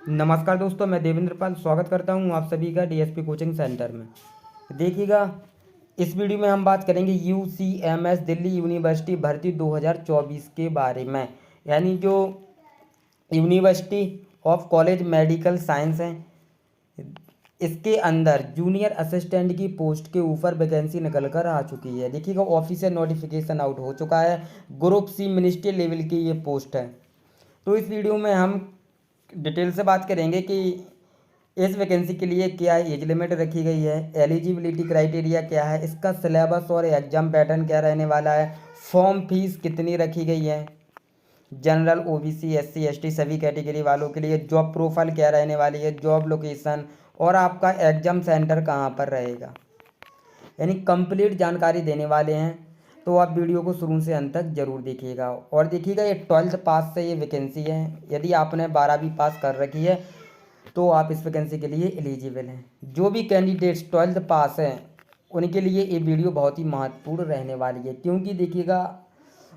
नमस्कार दोस्तों, मैं देवेंद्र पाल स्वागत करता हूं आप सभी का डीएसपी कोचिंग सेंटर में। देखिएगा, इस वीडियो में हम बात करेंगे यूसीएमएस दिल्ली यूनिवर्सिटी भर्ती 2024 के बारे में। यानी जो university of college medical science है, इसके अंदर जूनियर असिस्टेंट की पोस्ट के ऊपर वैकेंसी निकल कर आ चुकी है। देखिएगा, ऑफिशियल नोटिफिकेशन आउट हो चुका है। ग्रुप सी मिनिस्ट्री लेवल की ये पोस्ट है। तो इस वीडियो में हम डिटेल से बात करेंगे कि इस वैकेंसी के लिए क्या एज लिमिट रखी गई है, एलिजिबिलिटी क्राइटेरिया क्या है, इसका सिलेबस और एग्जाम पैटर्न क्या रहने वाला है, फॉर्म फीस कितनी रखी गई है, जनरल ओबीसी एससी एसटी सभी कैटेगरी वालों के लिए जॉब प्रोफाइल क्या रहने वाली है, जॉब लोकेशन और आपका एग्जाम सेंटर कहाँ पर रहेगा, यानी कंप्लीट जानकारी देने वाले हैं। तो आप वीडियो को शुरू से अंत तक जरूर देखिएगा। और देखिएगा, ये 12th पास से ये वैकेंसी है। यदि आपने 12वीं पास कर रखी है तो आप इस वैकेंसी के लिए एलिजिबल हैं। जो भी कैंडिडेट्स 12th पास हैं उनके लिए ये वीडियो बहुत ही महत्वपूर्ण रहने वाली है, क्योंकि देखिएगा,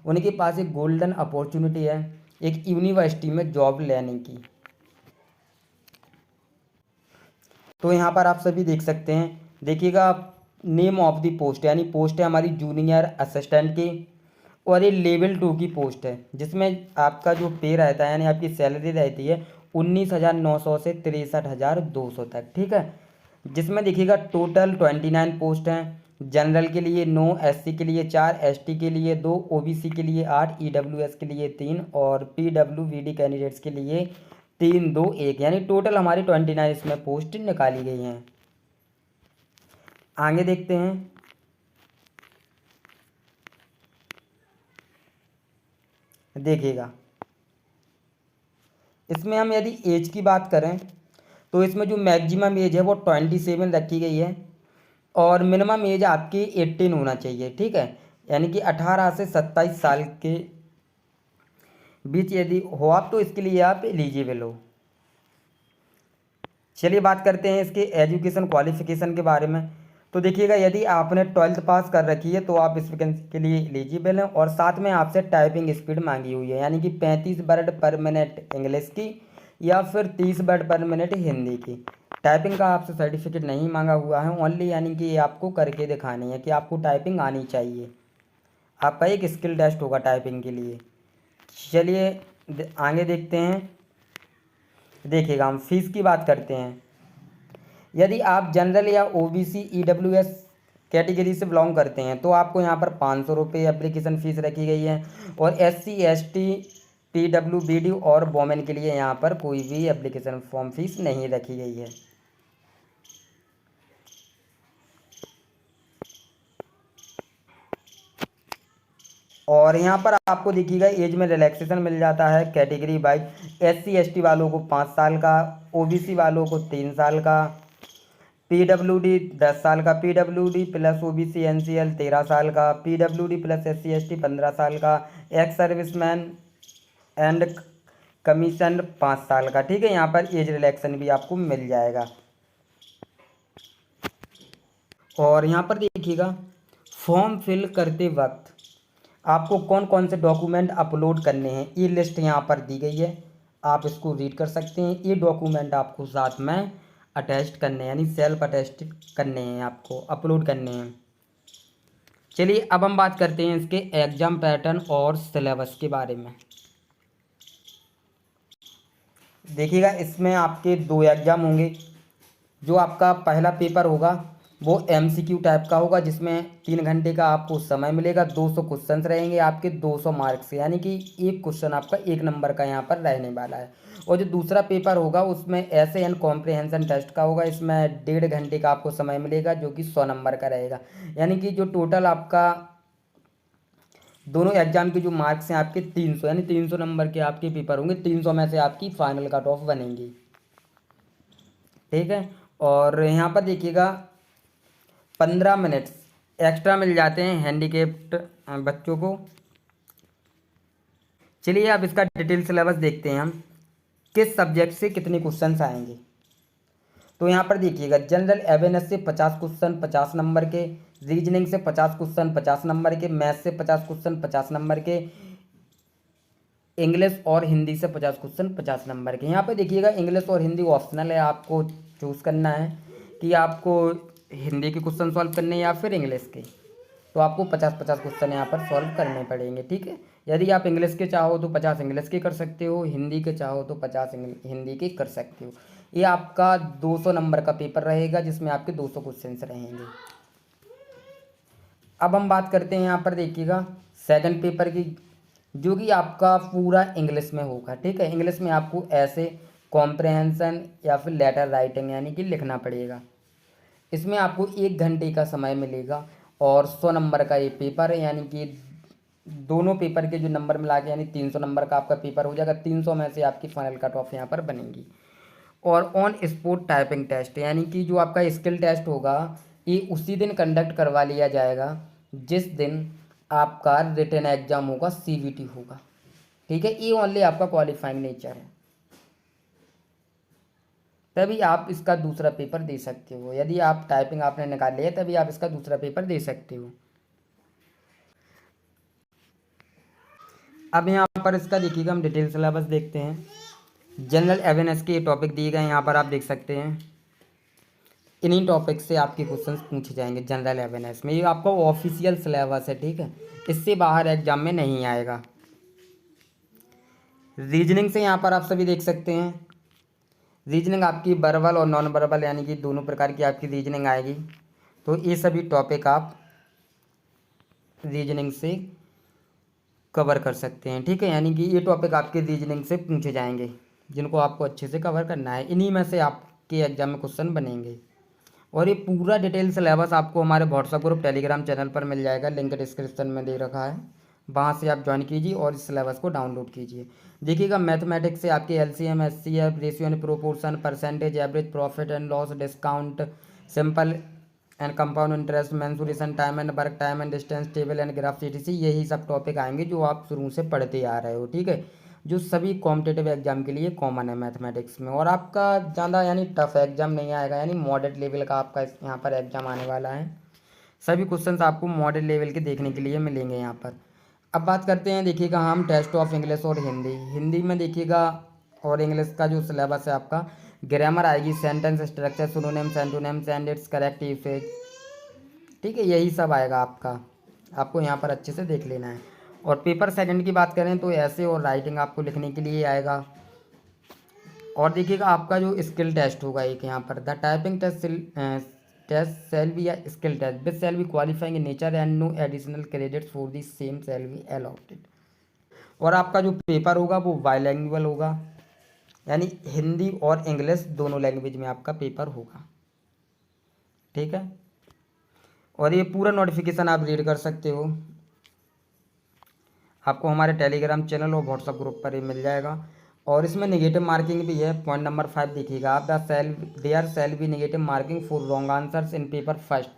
उनके पास एक गोल्डन अपॉर्चुनिटी है एक यूनिवर्सिटी में जॉब लेने की। तो यहाँ पर आप सभी देख सकते हैं। देखिएगा, नेम ऑफ द पोस्ट, यानी पोस्ट है हमारी जूनियर असिस्टेंट की, और ये लेवल 2 की पोस्ट है, जिसमें आपका जो पे रहता है यानी आपकी सैलरी रहती है 19,900 से 63,200 तक। ठीक है, जिसमें देखिएगा टोटल 29 पोस्ट हैं। जनरल के लिए 9, एससी के लिए 4, एसटी के लिए 2, ओबीसी के लिए 8, ईडब्ल्यूएस के लिए 3 और पीडब्ल्यूबीडी कैंडिडेट्स के लिए 3, 2, 1, यानी टोटल हमारी 29 इसमें पोस्ट निकाली गई हैं। आगे देखते हैं। देखिएगा, इसमें हम यदि एज की बात करें तो इसमें जो मैक्सिमम एज है वो 27 रखी गई है, और मिनिमम एज आपकी 18 होना चाहिए। ठीक है, यानी कि 18 से 27 साल के बीच यदि हो आप तो इसके लिए आप एलिजिबल हो। चलिए बात करते हैं इसके एजुकेशन क्वालिफिकेशन के बारे में। तो देखिएगा, यदि आपने 12th पास कर रखी है तो आप इस वैकेंसी के लिए एलिजिबल हैं, और साथ में आपसे टाइपिंग स्पीड मांगी हुई है, यानी कि 35 वर्ड पर मिनट इंग्लिश की या फिर 30 वर्ड पर मिनट हिंदी की। टाइपिंग का आपसे सर्टिफिकेट नहीं मांगा हुआ है ओनली, यानी कि ये आपको करके दिखानी है कि आपको टाइपिंग आनी चाहिए। आपका एक स्किल टेस्ट होगा टाइपिंग के लिए। चलिए आगे देखते हैं। देखिएगा, हम फीस की बात करते हैं। यदि आप जनरल या ओबीसी ईडब्ल्यूएस कैटेगरी से बिलोंग करते हैं तो आपको यहाँ पर 500 रुपये एप्लीकेशन फ़ीस रखी गई है, और एससी एसटी पीडब्ल्यूबीडी और वोमेन के लिए यहाँ पर कोई भी एप्लीकेशन फॉर्म फीस नहीं रखी गई है। और यहाँ पर आपको देखिएगा एज में रिलैक्सेशन मिल जाता है कैटेगरी वाइज। एससी एसटी वालों को 5 साल का, ओबीसी वालों को 3 साल का, पीडब्ल्यूडी 10 साल का, पीडब्ल्यूडी प्लस ओबीसी एनसीएल 13 साल का, पीडब्ल्यूडी प्लस एससी एसटी 15 साल का, एक्स सर्विसमैन एंड कमीशन 5 साल का। ठीक है, यहाँ पर एज रिलैक्सेशन भी आपको मिल जाएगा। और यहाँ पर देखिएगा, फॉर्म फिल करते वक्त आपको कौन कौन से डॉक्यूमेंट अपलोड करने हैं ये लिस्ट यहाँ पर दी गई है, आप इसको रीड कर सकते हैं। ये डॉक्यूमेंट आपको साथ में अटैच्ड करने हैं, यानी सेल्फ अटैच्ड करने हैं, आपको अपलोड करने हैं। चलिए अब हम बात करते हैं इसके एग्ज़ाम पैटर्न और सिलेबस के बारे में। देखिएगा, इसमें आपके 2 एग्ज़ाम होंगे। जो आपका पहला पेपर होगा वो एमसीक्यू टाइप का होगा, जिसमें 3 घंटे का आपको समय मिलेगा। 200 क्वेश्चंस रहेंगे आपके 200 मार्क्स से, यानी कि एक क्वेश्चन आपका 1 नंबर का यहाँ पर रहने वाला है। और जो दूसरा पेपर होगा उसमें ऐसे एंड कॉम्प्रिहेंशन टेस्ट का होगा, इसमें 1.5 घंटे का आपको समय मिलेगा, जो कि 100 नंबर का रहेगा। यानी कि जो टोटल आपका दोनों एग्जाम के जो मार्क्स हैं आपके 300, यानी 300 नंबर के आपके पेपर होंगे। 300 में से आपकी फाइनल कट ऑफ बनेंगी। ठीक है, और यहाँ पर देखिएगा 15 मिनट्स एक्स्ट्रा मिल जाते हैं हैंडीकेप्ड बच्चों को। चलिए अब इसका डिटेल सिलेबस देखते हैं हम, किस सब्जेक्ट से कितने क्वेश्चंस आएंगे। तो यहाँ पर देखिएगा, जनरल अवेयरनेस से 50 क्वेश्चन 50 नंबर के, रीजनिंग से 50 क्वेश्चन 50 नंबर के, मैथ से 50 क्वेश्चन 50 नंबर के, इंग्लिश और हिंदी से 50 क्वेश्चन 50 नंबर के। यहाँ पे देखिएगा इंग्लिश और हिंदी ऑप्शनल है, आपको चूज़ करना है कि आपको हिंदी के क्वेश्चन सॉल्व करने हैं या फिर इंग्लिश के। तो आपको 50-50 क्वेश्चन यहाँ पर सॉल्व करने पड़ेंगे, ठीक है। यदि आप इंग्लिश के चाहो तो 50 इंग्लिश के कर सकते हो, हिंदी के चाहो तो 50 हिंदी के कर सकते हो। ये आपका 200 नंबर का पेपर रहेगा जिसमें आपके 200 क्वेश्चन रहेंगे। अब हम बात करते हैं यहाँ पर देखिएगा सेकंड पेपर की, जो कि आपका पूरा इंग्लिश में होगा, ठीक है। इंग्लिश में आपको ऐसे कॉम्प्रहेंशन या फिर लेटर राइटिंग यानी कि लिखना पड़ेगा। इसमें आपको 1 घंटे का समय मिलेगा और 100 नंबर का ये पेपर है, यानी कि दोनों पेपर के जो नंबर मिला के यानी 300 नंबर का आपका पेपर हो जाएगा। 300 में से आपकी फाइनल कट ऑफ यहाँ पर बनेगी। और ऑन स्पॉट टाइपिंग टेस्ट यानी कि जो आपका स्किल टेस्ट होगा ये उसी दिन कंडक्ट करवा लिया जाएगा जिस दिन आपका रिटन एग्जाम होगा, सीवीटी होगा, ठीक है। ये ओनली आपका क्वालिफाइंग नेचर है, तभी आप इसका दूसरा पेपर दे सकते हो। यदि आप टाइपिंग आपने निकाल लिया तभी आप इसका दूसरा पेपर दे सकते हो। अब यहाँ पर इसका देखिएगा हम डिटेल सिलेबस देखते हैं। जनरल अवेयरनेस के टॉपिक दिए गए यहाँ पर आप देख सकते हैं। इन्हीं टॉपिक से आपके क्वेश्चंस पूछे जाएंगे जनरल अवेयरनेस में। ये आपका ऑफिशियल सिलेबस है, ठीक है, इससे बाहर एग्जाम में नहीं आएगा। रीजनिंग से यहाँ पर आप सभी देख सकते हैं। रीजनिंग आपकी वर्बल और नॉन वर्बल यानी कि दोनों प्रकार की आपकी रीजनिंग आएगी। तो ये सभी टॉपिक आप रीजनिंग से कवर कर सकते हैं, ठीक है। यानी कि ये टॉपिक आपके रीजनिंग से पूछे जाएंगे जिनको आपको अच्छे से कवर करना है। इन्हीं में से आपके एग्जाम में क्वेश्चन बनेंगे। और ये पूरा डिटेल सिलेबस आपको हमारे व्हाट्सएप ग्रुप टेलीग्राम चैनल पर मिल जाएगा, लिंक डिस्क्रिप्शन में दे रखा है, वहाँ से आप ज्वाइन कीजिए और इस सिलेबस को डाउनलोड कीजिए। देखिएगा मैथमेटिक्स से आपके LCM, HCF, ratio and proportion, percentage, average, profit and loss, discount, simple and compound interest, mensuration, time and work, time and distance, table and graph, CTC, यही सब टॉपिक आएंगे जो आप शुरू से पढ़ते आ रहे हो, ठीक है, जो सभी कॉम्पिटेटिव एग्जाम के लिए कॉमन है मैथमेटिक्स में। और आपका ज़्यादा यानी टफ एग्जाम नहीं आएगा, यानी मॉडरेट लेवल का आपका यहाँ पर एग्जाम आने वाला है। सभी क्वेश्चंस आपको मॉडरेट लेवल के देखने के लिए मिलेंगे यहाँ पर। अब बात करते हैं देखिएगा हम टेस्ट ऑफ इंग्लिश और हिंदी। हिंदी में देखिएगा और इंग्लिश का जो सिलेबस है आपका, ग्रामर आएगी, sentence structure, synonyms, antonyms and it's correct usage, ठीक है, यही सब आएगा आपका। आपको यहाँ पर अच्छे से देख लेना है। और पेपर सेकंड की बात करें तो ऐसे और राइटिंग आपको लिखने के लिए आएगा। और देखिएगा आपका जो स्किल टेस्ट होगा एक यहाँ पर, the typing test shall be या skill test which shall be qualifying in nature and no additional credits for the same shall be allotted. और आपका जो पेपर होगा वो बाइलैंग्युअल होगा, यानी हिंदी और इंग्लिश दोनों लैंग्वेज में आपका पेपर होगा, ठीक है। और ये पूरा नोटिफिकेशन आप रीड कर सकते हो, आपको हमारे टेलीग्राम चैनल और व्हाट्सएप ग्रुप पर ही मिल जाएगा। और इसमें नेगेटिव मार्किंग भी है। पॉइंट नंबर 5 देखिएगा आप, there shall be negative marking for wrong answers in paper first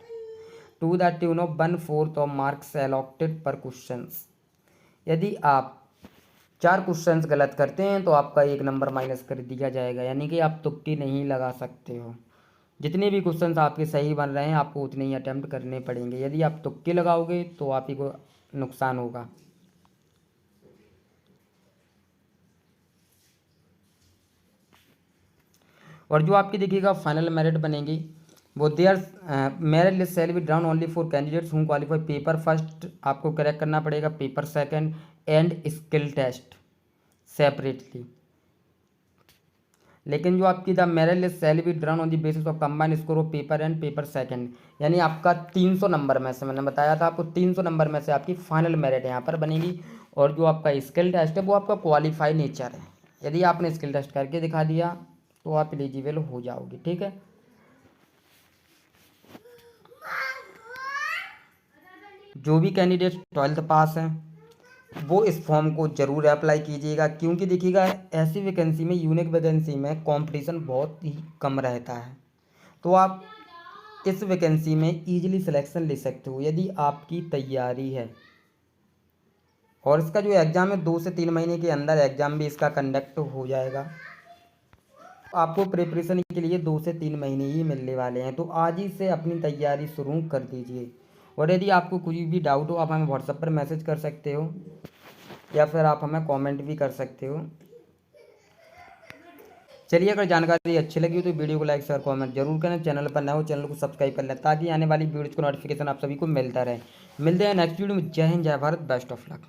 to the tune of 1/4 of marks allotted per question. यदि आप 4 क्वेश्चंस गलत करते हैं तो आपका 1 नंबर माइनस कर दिया जाएगा, यानी कि आप तुक्की नहीं लगा सकते हो। जितने भी क्वेश्चंस आपके सही बन रहे हैं आपको उतने ही अटैम्प्ट करने पड़ेंगे। यदि आप तुक्के लगाओगे तो आप ही को नुकसान होगा। और जो आपकी देखिएगा फाइनल मेरिट बनेगी वो there merit list shall be drawn only for candidates who qualify paper first, आपको करेक्ट करना पड़ेगा, paper second and skill test separately. लेकिन जो आपकी the merit list shall be drawn on the basis of combined score of paper and paper second, यानी आपका 300 number में से, मैंने बताया था आपको 300 नंबर में से आपकी फाइनल मेरिट यहाँ पर बनेगी। और जो आपका स्किल टेस्ट है वो आपका क्वालिफाई नेचर है, यदि आपने स्किल टेस्ट करके दिखा दिया तो आप एलिजिबल हो जाओगे, ठीक है। जो भी कैंडिडेट 12th पास हैं वो इस फॉर्म को ज़रूर अप्लाई कीजिएगा, क्योंकि देखिएगा ऐसी वैकेंसी में, यूनिक वैकेंसी में कंपटीशन बहुत ही कम रहता है। तो आप इस वैकेंसी में इजीली सिलेक्शन ले सकते हो यदि आपकी तैयारी है। और इसका जो एग्ज़ाम है 2 से 3 महीने के अंदर एग्ज़ाम भी इसका कंडक्ट हो जाएगा। आपको प्रिपरेशन के लिए 2 से 3 महीने ही मिलने वाले हैं, तो आज ही से अपनी तैयारी शुरू कर दीजिए। और यदि आपको कोई भी डाउट हो आप हमें व्हाट्सएप पर मैसेज कर सकते हो। या फिर आप हमें कमेंट भी कर सकते हो। चलिए, अगर जानकारी अच्छी लगी हो तो वीडियो को लाइक शेयर कमेंट जरूर करें। चैनल पर नए हो चैनल को सब्सक्राइब कर लें ताकि आने वाली वीडियोज़ को नोटिफिकेशन आप सभी को मिलता रहे। मिलते हैं नेक्स्ट वीडियो में। जय हिंद, जय भारत, बेस्ट ऑफ लक।